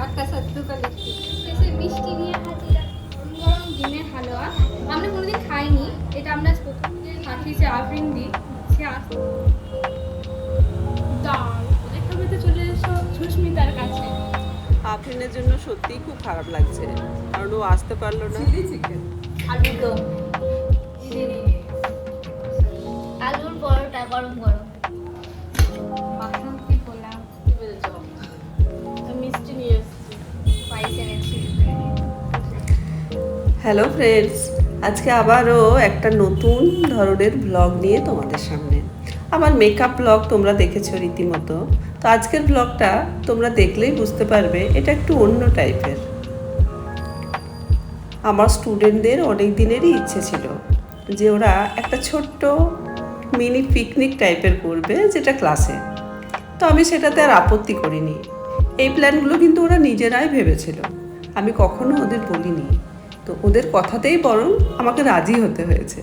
টাটকা সত্তুকা লিখছি শেষে মিষ্টি নিয়ে হাজির গরম ডিমের হালুয়া। আমরা কোনোদিন খাইনি, এটা আমরা প্রথম দিন পাঠিয়েছি আফরিন সে ডাল ওদের খাবারতে চলে এসো সুস্মিতার কাছে। আফরিনের জন্য সত্যিই খুব খারাপ লাগছে, কারণ ও আসতে পারলো না। আলুর দম, আলুর পরোটা গরম গরম, বাসন্তী পোলাও, মিষ্টি নিয়ে এসেছি, পায়েস এনেছি। হ্যালো ফ্রেন্ডস, আজকে আবারও একটা নতুন ধরনের ব্লগ নিয়ে তোমাদের সামনে। আমার মেকআপ ব্লগ তোমরা দেখেছো রীতিমতো, তো আজকের ব্লগটা তোমরা দেখলেই বুঝতে পারবে এটা একটু অন্য টাইপের। আমার স্টুডেন্টদের অনেক দিনেরই ইচ্ছে ছিল যে ওরা একটা ছোট্ট মিনি পিকনিক টাইপের করবে, যেটা ক্লাসে। তো আমি সেটাতে আর আপত্তি করিনি। এই প্ল্যানগুলো কিন্তু ওরা নিজেরাই ভেবেছিল, আমি কখনো ওদের বলিনি। তো ওদের কথাতেই বরং আমাকে রাজি হতে হয়েছে।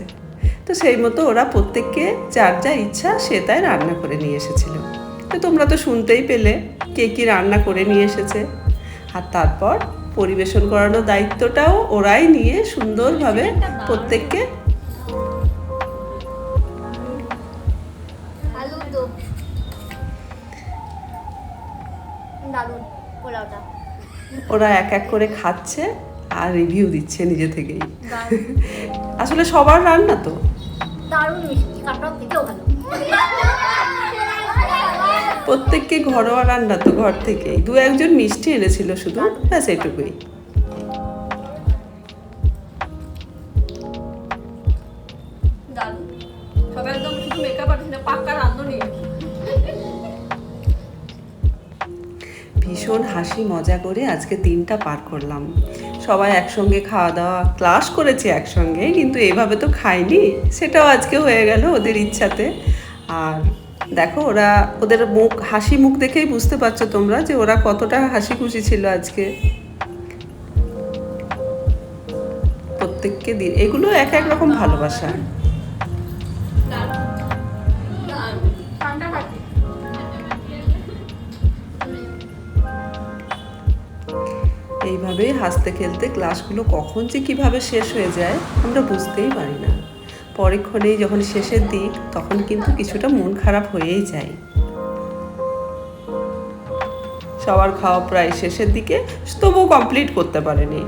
তো সেই মতো ওরা প্রত্যেককে যার যা ইচ্ছা সে তাই রান্না করে নিয়ে এসেছিল। তো তোমরা তো শুনতেই পেলে কে কী রান্না করে নিয়ে এসেছে। আর তারপর পরিবেশন করানোর দায়িত্বটাও ওরাই নিয়ে সুন্দরভাবে প্রত্যেককে আলুর দম দারুণ পোলাওটা ওরা এক এক করে খাচ্ছে আর রিভিউ দিচ্ছে নিজে থেকেই। আসলে সবার রান্না তো দারুণ মিষ্টি, কাটার থেকেও ভালো। প্রত্যেককে ঘরোয়া রান্না তো, ঘর থেকেই দু একজন মিষ্টি এনেছিল শুধু, ব্যাস এটুকুই। দারুণ, সবাই একদম শুধু মেকআপ আর পাক্কা রাঁধুনি। ভীষণ হাসি মজা করে আজকে দিনটা পার করলাম। সবাই একসঙ্গে খাওয়া দাওয়া, ক্লাস করেছি একসঙ্গে, কিন্তু এভাবে তো খাইনি। সেটাও আজকে হয়ে গেল ওদের ইচ্ছাতে। আর দেখো ওরা, ওদের মুখ, হাসি মুখ দেখেই বুঝতে পারছো তোমরা যে ওরা কতটা হাসি খুশি ছিল আজকে। প্রত্যেককে দিন এগুলো এক এক রকম ভালোবাসা। ঠান্ডা খাচ্ছি। এইভাবেই হাসতে খেলতে ক্লাসগুলো কখন যে কিভাবে শেষ হয়ে যায় আমরা বুঝতেই পারি না। পরীক্ষণেই যখন শেষের দিক, তখন কিন্তু কিছুটা মন খারাপ হয়েই যায়। সবার খাওয়া প্রায় শেষের দিকে, তবুও কমপ্লিট করতে পারেনি।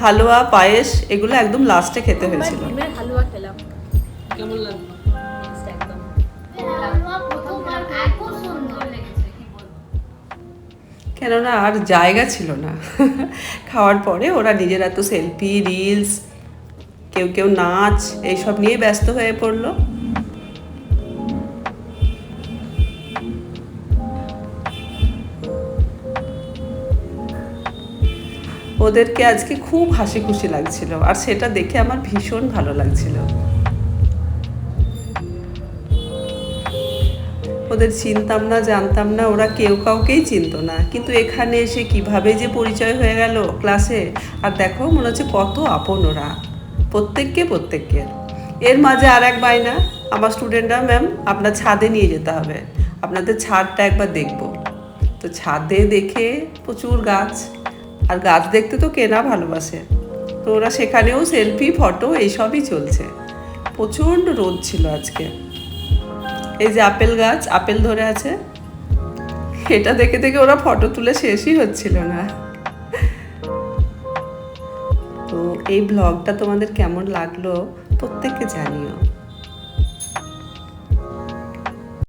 হালুয়া, পায়েস এগুলো একদম লাস্টে খেতে হয়েছিল। ডিমের হালুয়া খেলাম, কেমন লাগলো? একদম হালুয়া প্রথমবার এত সুন্দর লেগেছে কি বলবো। কেননা আর জায়গা ছিল না। খাওয়ার পরে ওরা নিজেরা তো সেলফি, রিলস, কেউ কেউ নাচ, এইসব নিয়ে ব্যস্ত হয়ে পড়লো। ওদেরকে আজকে খুব হাসি খুশি লাগছিল, আর সেটা দেখে আমার ভীষণ ভালো লাগছিল। ওদের চিনতাম না, জানতাম না, ওরা কেউ কাউকেই চিনতো না, কিন্তু এখানে এসে কিভাবে যে পরিচয় হয়ে গেল ক্লাসে। আর দেখো মনে হচ্ছে কত আপন ওরা, প্রত্যেককে। এর মাঝে আর এক বায়না, আমার স্টুডেন্টরা, ম্যাম আপনার ছাদে নিয়ে যেতে হবে, আপনাদের ছাদটা একবার দেখবো। তো ছাদে দেখে প্রচুর গাছ, আর গাছ দেখতে তো কেনা ভালোবাসে। তো ওরা সেখানেও সেলফি, ফটো এইসবই চলছে। প্রচণ্ড রোদ ছিল আজকে। এই যে আপেল গাছ, আপেল ধরে আছে, এটা দেখে দেখে ওরা ফটো তুলে শেষই হচ্ছিল না। তো এই ব্লগটা তোমাদের কেমন লাগলো প্রত্যেককে জানিও।